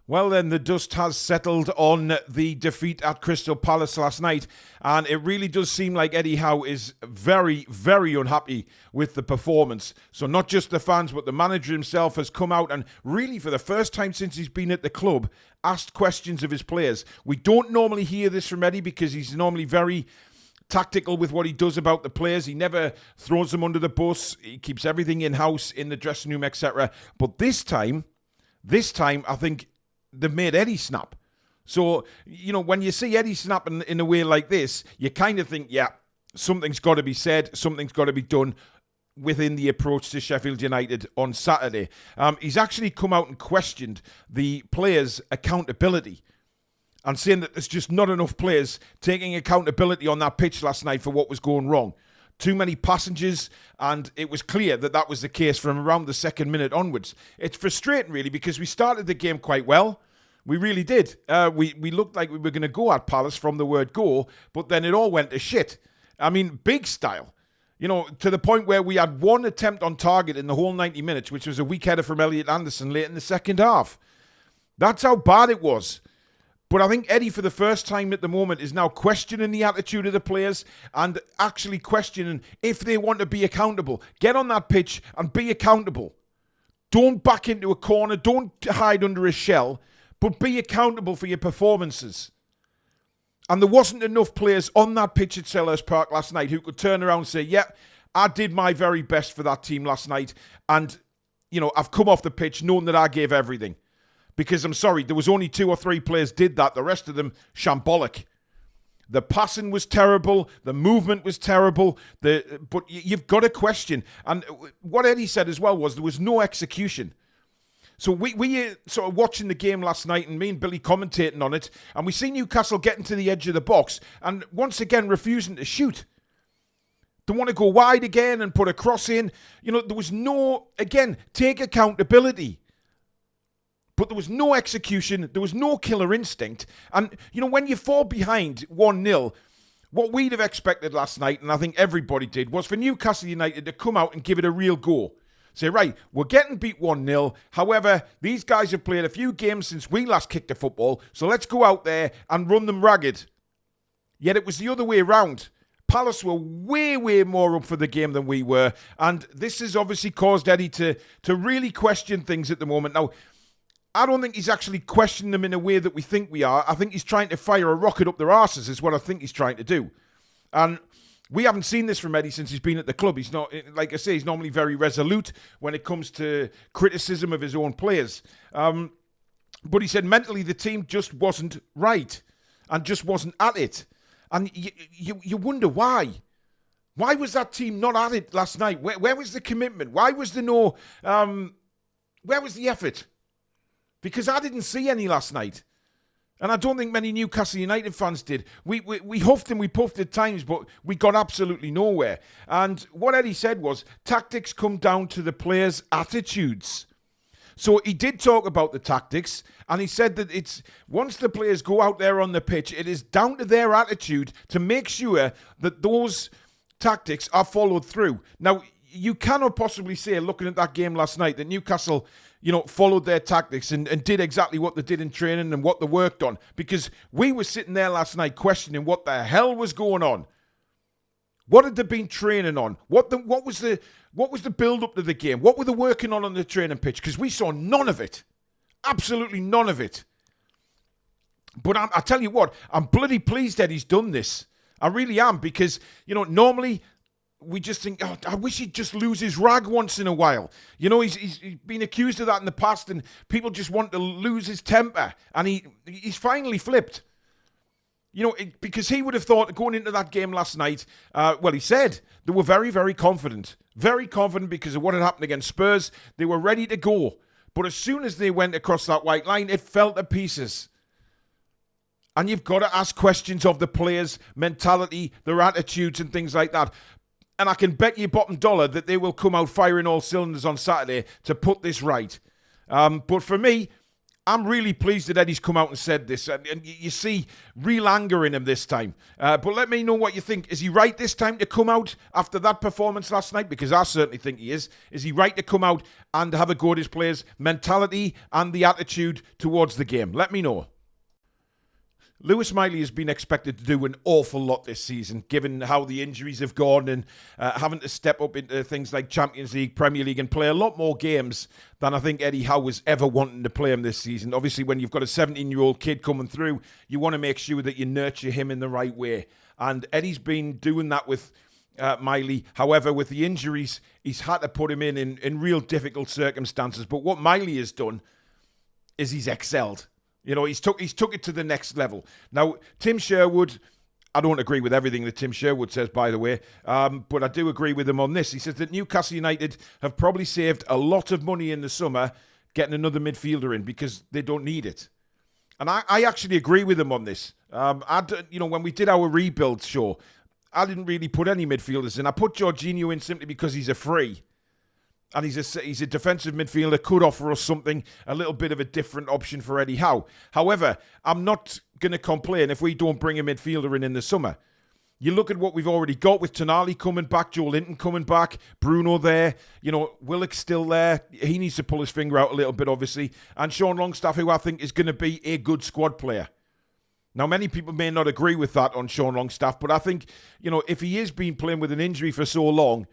Well, then, the dust has settled on the defeat at Crystal Palace last night, and it really does seem like Eddie Howe is very, very unhappy with the performance. So not just the fans, but the manager himself has come out and really, for the first time since he's been at the club, asked questions of his players. We don't normally hear this from Eddie because he's normally very tactical with what he does about the players. He never throws them under the bus. He keeps everything in-house, in the dressing room, etc. But this time, I think they've made Eddie snap. So, when you see Eddie snap in a way like this, you kind of think, yeah, something's got to be said, something's got to be done within the approach to Sheffield United on Saturday. He's actually come out and questioned the players' accountability and saying that there's just not enough players taking accountability on that pitch last night for what was going wrong. Too many passengers, and it was clear that that was the case from around the second minute onwards. It's frustrating, really, because we started the game quite well. We really did. We looked like we were going to go at Palace from the word go, but then it all went to shit. I mean, big style. To the point where we had one attempt on target in the whole 90 minutes, which was a weak header from Elliot Anderson late in the second half. That's how bad it was. But I think Eddie, for the first time at the moment, is now questioning the attitude of the players and actually questioning if they want to be accountable. Get on that pitch and be accountable. Don't back into a corner. Don't hide under a shell. But be accountable for your performances. And there wasn't enough players on that pitch at Selhurst Park last night who could turn around and say, yeah, I did my very best for that team last night. And, I've come off the pitch knowing that I gave everything. Because I'm sorry, there was only 2 or 3 players did that. The rest of them, shambolic. The passing was terrible. The movement was terrible. But you've got to question. And what Eddie said as well was there was no execution. So we sort of watching the game last night, and me and Billy commentating on it, and we see Newcastle getting to the edge of the box and once again refusing to shoot. They want to go wide again and put a cross in. There was no, again, take accountability. But there was no execution. There was no killer instinct. And, when you fall behind 1-0, what we'd have expected last night, and I think everybody did, was for Newcastle United to come out and give it a real go. Say, right, we're getting beat 1-0. However, these guys have played a few games since we last kicked a football, so let's go out there and run them ragged. Yet it was the other way around. Palace were way, way more up for the game than we were. And this has obviously caused Eddie to really question things at the moment. Now, I don't think he's actually questioning them in a way that we think we are. I think he's trying to fire a rocket up their arses is what I think he's trying to do. And we haven't seen this from Eddie since he's been at the club. He's not, like I say, he's normally very resolute when it comes to criticism of his own players. But he said mentally the team just wasn't right and just wasn't at it. And you wonder why. Why was that team not at it last night? Where was the commitment? Why was there no... where was the effort? Because I didn't see any last night. And I don't think many Newcastle United fans did. We huffed and we puffed at times, but we got absolutely nowhere. And what Eddie said was, tactics come down to the players' attitudes. So he did talk about the tactics, and he said that it's once the players go out there on the pitch, it is down to their attitude to make sure that those tactics are followed through. Now, you cannot possibly say, looking at that game last night, that Newcastle, followed their tactics and did exactly what they did in training and what they worked on. Because we were sitting there last night questioning what the hell was going on. What had they been training on? What was the build up to the game? What were they working on the training pitch? Because we saw none of it. Absolutely none of it. But I tell you what, I'm bloody pleased that he's done this. I really am, because, normally we just think, oh, I wish he'd just lose his rag once in a while. He's been accused of that in the past, and people just want to lose his temper. And he's finally flipped. Because he would have thought going into that game last night, he said they were very, very confident. Very confident because of what had happened against Spurs. They were ready to go. But as soon as they went across that white line, it fell to pieces. And you've got to ask questions of the players' mentality, their attitudes and things like that. And I can bet you bottom dollar that they will come out firing all cylinders on Saturday to put this right. But for me, I'm really pleased that Eddie's come out and said this, and you see real anger in him this time. But let me know what you think. Is he right this time to come out after that performance last night? Because I certainly think he is. Is he right to come out and have a go at his players' mentality and the attitude towards the game? Let me know. Lewis Miley has been expected to do an awful lot this season, given how the injuries have gone and having to step up into things like Champions League, Premier League and play a lot more games than I think Eddie Howe was ever wanting to play him this season. Obviously, when you've got a 17-year-old kid coming through, you want to make sure that you nurture him in the right way. And Eddie's been doing that with Miley. However, with the injuries, he's had to put him in real difficult circumstances. But what Miley has done is he's excelled. You know, he's took it to the next level. Now, Tim Sherwood, I don't agree with everything that Tim Sherwood says, by the way, but I do agree with him on this. He says that Newcastle United have probably saved a lot of money in the summer getting another midfielder in because they don't need it. And I actually agree with him on this. When we did our rebuild show, I didn't really put any midfielders in. I put Jorginho in simply because he's a free. And he's a defensive midfielder, could offer us something, a little bit of a different option for Eddie Howe. However, I'm not going to complain if we don't bring a midfielder in the summer. You look at what we've already got with Tonali coming back, Joelinton coming back, Bruno there, Willock's still there. He needs to pull his finger out a little bit, obviously. And Sean Longstaff, who I think is going to be a good squad player. Now, many people may not agree with that on Sean Longstaff, but I think, if he has been playing with an injury for so long,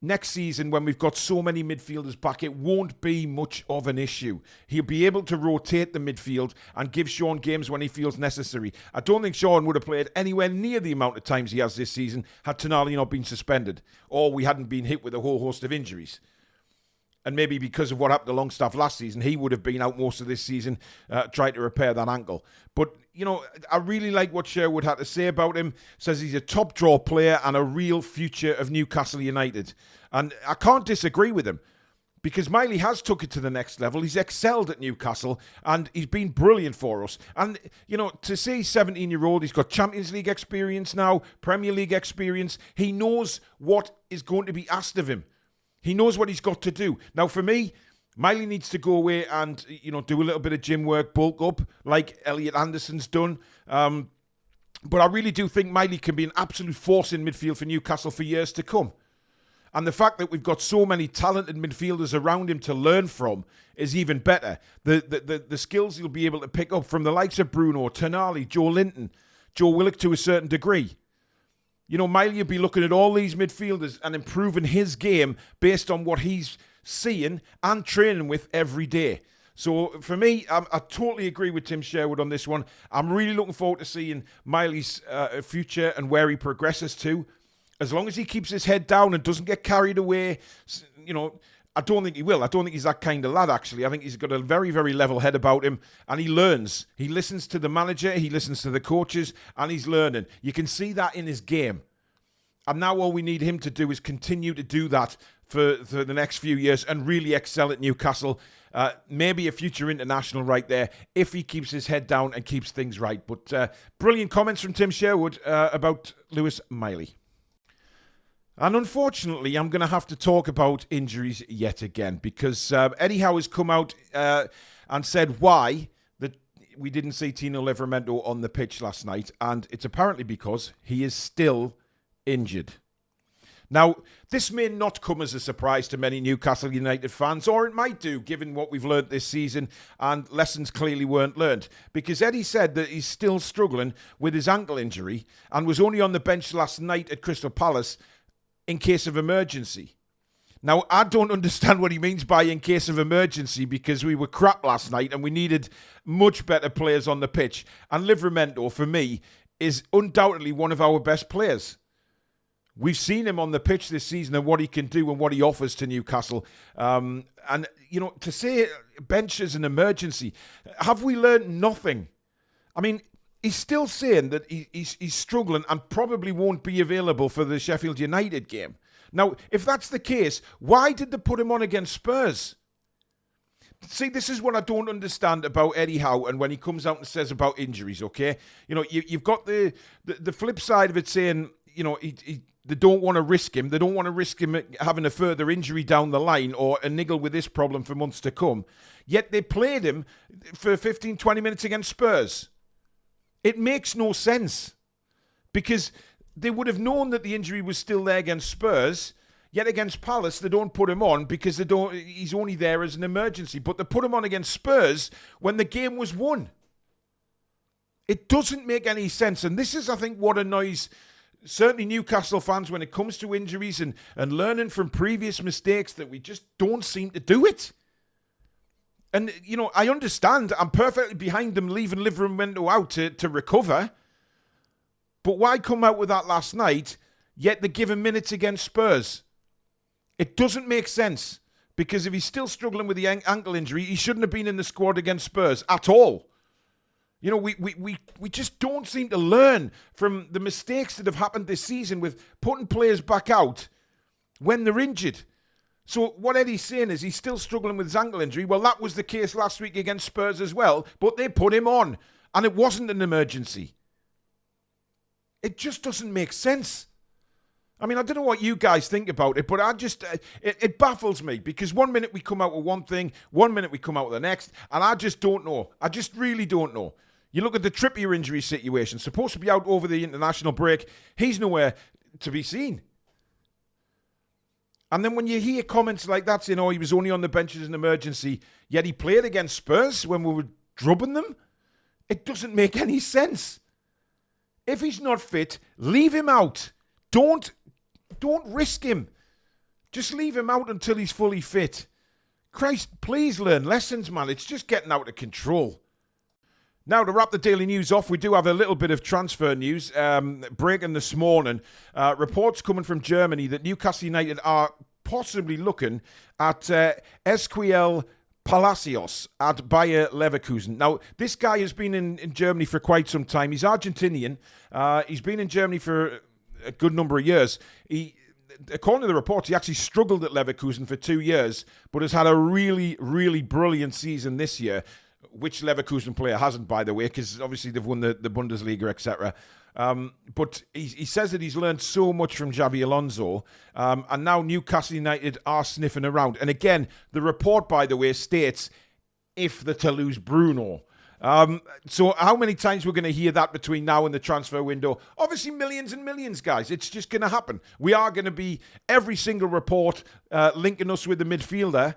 next season, when we've got so many midfielders back, it won't be much of an issue. He'll be able to rotate the midfield and give Sean games when he feels necessary. I don't think Sean would have played anywhere near the amount of times he has this season had Tonali not been suspended or we hadn't been hit with a whole host of injuries. And maybe because of what happened to Longstaff last season, he would have been out most of this season trying to repair that ankle. But, I really like what Sherwood had to say about him. Says he's a top draw player and a real future of Newcastle United. And I can't disagree with him because Miley has took it to the next level. He's excelled at Newcastle and he's been brilliant for us. And, to say he's 17-year-old, he's got Champions League experience now, Premier League experience. He knows what is going to be asked of him. He knows what he's got to do. Now, for me, Miley needs to go away and, do a little bit of gym work, bulk up, like Elliot Anderson's done. But I really do think Miley can be an absolute force in midfield for Newcastle for years to come. And the fact that we've got so many talented midfielders around him to learn from is even better. The skills he'll be able to pick up from the likes of Bruno, Tonali, Joelinton, Joe Willock to a certain degree. Miley will be looking at all these midfielders and improving his game based on what he's seeing and training with every day. So for me, I totally agree with Tim Sherwood on this one. I'm really looking forward to seeing Miley's future and where he progresses to. As long as he keeps his head down and doesn't get carried away, I don't think he will. I don't think he's that kind of lad, actually. I think he's got a very, very level head about him, and he learns. He listens to the manager, he listens to the coaches, and he's learning. You can see that in his game. And now all we need him to do is continue to do that for the next few years and really excel at Newcastle. Maybe a future international right there if he keeps his head down and keeps things right. But brilliant comments from Tim Sherwood about Lewis Miley. And unfortunately, I'm going to have to talk about injuries yet again because Eddie Howe has come out and said why that we didn't see Tino Livramento on the pitch last night. And it's apparently because he is still injured. Now, this may not come as a surprise to many Newcastle United fans, or it might do, given what we've learnt this season, and lessons clearly weren't learnt. Because Eddie said that he's still struggling with his ankle injury and was only on the bench last night at Crystal Palace in case of emergency. Now, I don't understand what he means by in case of emergency because we were crap last night and we needed much better players on the pitch. And Livramento, for me, is undoubtedly one of our best players. We've seen him on the pitch this season and what he can do and what he offers to Newcastle. And, to say bench is an emergency, have we learned nothing? I mean, he's still saying that he's struggling and probably won't be available for the Sheffield United game. Now, if that's the case, why did they put him on against Spurs? See, this is what I don't understand about Eddie Howe and when he comes out and says about injuries, okay? You've got the flip side of it saying, they don't want to risk him. They don't want to risk him having a further injury down the line or a niggle with this problem for months to come. Yet they played him for 15, 20 minutes against Spurs. It makes no sense because they would have known that the injury was still there against Spurs. Yet against Palace, they don't put him on because he's only there as an emergency. But they put him on against Spurs when the game was won. It doesn't make any sense. And this is, I think, what annoys certainly Newcastle fans when it comes to injuries and learning from previous mistakes, that we just don't seem to do it. And, you know, I understand. I'm perfectly behind them leaving Livramnto out to recover. But why come out with that last night, yet they give him minutes against Spurs? It doesn't make sense. Because if he's still struggling with the ankle injury, he shouldn't have been in the squad against Spurs at all. You know, we just don't seem to learn from the mistakes that have happened this season with putting players back out when they're injured. So what Eddie's saying is he's still struggling with his ankle injury. Well, that was the case last week against Spurs as well, but they put him on, and it wasn't an emergency. It just doesn't make sense. I mean, I don't know what you guys think about it, but it baffles me because 1 minute we come out with one thing, 1 minute we come out with the next, and I just don't know. I just really don't know. You look at the Trippier injury situation, supposed to be out over the international break, he's nowhere to be seen. And then when you hear comments like that saying, oh, he was only on the bench as an emergency, yet he played against Spurs when we were drubbing them, it doesn't make any sense. If he's not fit, leave him out. Don't risk him. Just leave him out until he's fully fit. Christ, please learn lessons, man. It's just getting out of control. Now, to wrap the daily news off, we do have a little bit of transfer news. Breaking this morning, reports coming from Germany that Newcastle United are possibly looking at SQL Palacios at Bayer Leverkusen. Now, this guy has been in Germany for quite some time. He's Argentinian. He's been in Germany for a good number of years. According to the reports, he actually struggled at Leverkusen for 2 years, but has had a really, really brilliant season this year. Which Leverkusen player hasn't, by the way, because obviously they've won the Bundesliga, etc. But he says that he's learned so much from Xabi Alonso, and now Newcastle United are sniffing around. And again, the report, by the way, states if they're to lose Bruno. So how many times we're going to hear that between now and the transfer window? Obviously millions and millions, guys. It's just going to happen. We are going to be, every single report linking us with the midfielder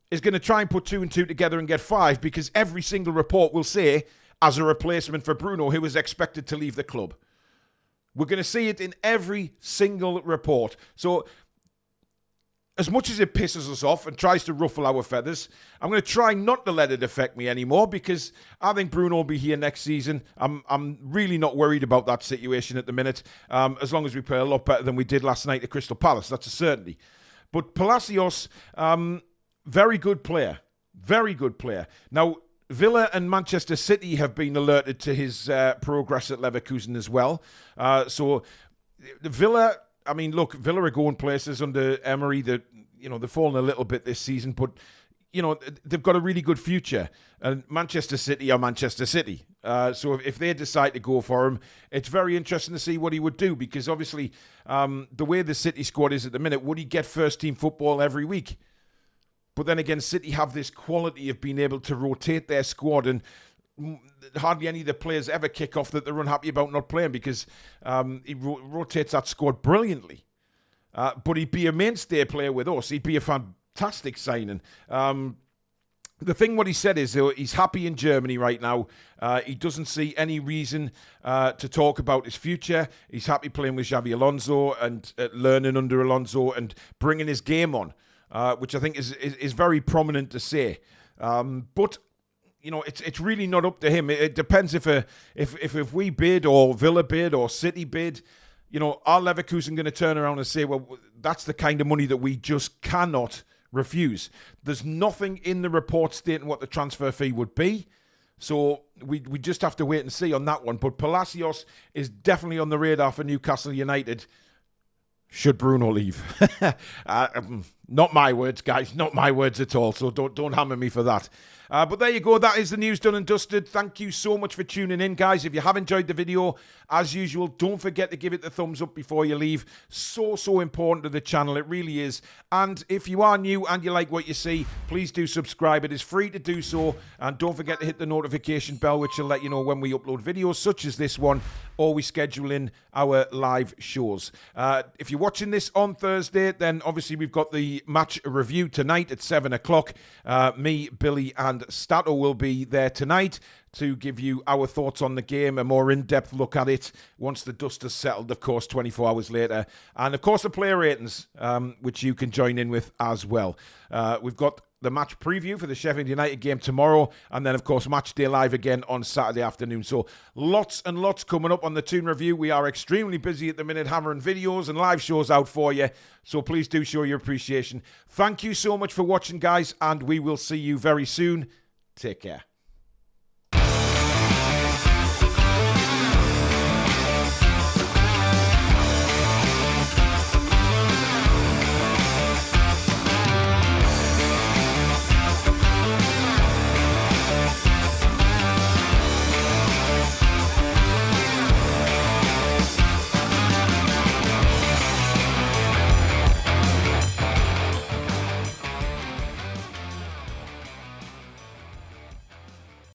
is going to try and put 2 and 2 together and get 5, because every single report will say, as a replacement for Bruno, who is expected to leave the club. We're going to see it in every single report. So, as much as it pisses us off and tries to ruffle our feathers, I'm going to try not to let it affect me anymore, because I think Bruno will be here next season. I'm really not worried about that situation at the minute, as long as we play a lot better than we did last night at Crystal Palace. That's a certainty. But Palacios, very good player. Very good player. Now, Villa and Manchester City have been alerted to his progress at Leverkusen as well. So, Villa, I mean, look, Villa are going places under Emery. They've fallen a little bit this season, but, they've got a really good future. And Manchester City are Manchester City. So if they decide to go for him, it's very interesting to see what he would do, because obviously the way the City squad is at the minute, would he get first-team football every week? But then again, City have this quality of being able to rotate their squad, and hardly any of the players ever kick off that they're unhappy about not playing, because he rotates that squad brilliantly. But he'd be a mainstay player with us. He'd be a fantastic signing. The thing what he said is he's happy in Germany right now. He doesn't see any reason to talk about his future. He's happy playing with Xabi Alonso and learning under Alonso and bringing his game on. Which I think is very prominent to say. But, it's really not up to him. It depends if we bid, or Villa bid, or City bid. Are Leverkusen going to turn around and say, well, that's the kind of money that we just cannot refuse? There's nothing in the report stating what the transfer fee would be. So we just have to wait and see on that one. But Palacios is definitely on the radar for Newcastle United, should Bruno leave. Not my words, guys. Not my words at all. So don't hammer me for that. But there you go. That is the news done and dusted. Thank you so much for tuning in, guys. If you have enjoyed the video, as usual, don't forget to give it the thumbs up before you leave. So important to the channel. It really is. And if you are new and you like what you see, please do subscribe. It is free to do so. And don't forget to hit the notification bell, which will let you know when we upload videos such as this one, or we schedule in our live shows. If you're watching this on Thursday, then obviously we've got the match review tonight at 7 o'clock. Me, Billy, and Stato will be there tonight to give you our thoughts on the game, a more in-depth look at it once the dust has settled, of course, 24 hours later. And, of course, the player ratings, which you can join in with as well. We've got the match preview for the Sheffield United game tomorrow, and then, of course, match day live again on Saturday afternoon. So lots and lots coming up on the Toon Review. We are extremely busy at the minute, hammering videos and live shows out for you. So please do show your appreciation. Thank you so much for watching, guys, and we will see you very soon. Take care.